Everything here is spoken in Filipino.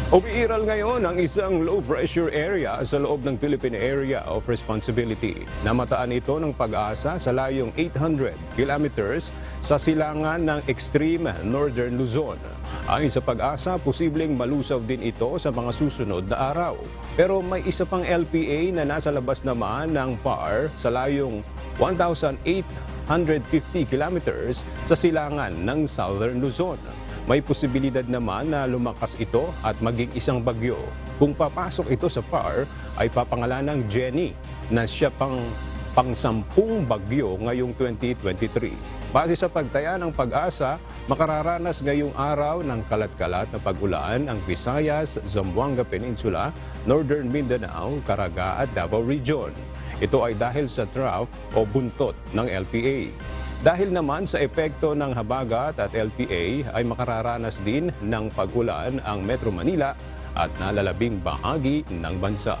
Umiiral ngayon ang isang low-pressure area sa loob ng Philippine Area of Responsibility. Namataan ito ng Pag-asa sa layong 800 kilometers sa silangan ng extreme northern Luzon. Ayon sa Pag-asa, posibleng malusaw din ito sa mga susunod na araw. Pero may isa pang LPA na nasa labas naman ng PAR sa layong 1,850 kilometers sa silangan ng southern Luzon. May posibilidad naman na lumakas ito at maging isang bagyo. Kung papasok ito sa PAR, ay papangalan ng Jenny na siya pang-10 bagyo ngayong 2023. Base sa pagtaya ng Pag-asa, makararanas ngayong araw ng kalat-kalat na pag-ulan ang Visayas, Zamboanga Peninsula, Northern Mindanao, Caraga at Davao Region. Ito ay dahil sa trough o buntot ng LPA. Dahil naman sa epekto ng habagat at LPA ay makararanas din ng pag-ulan ang Metro Manila at nalalabing bahagi ng bansa.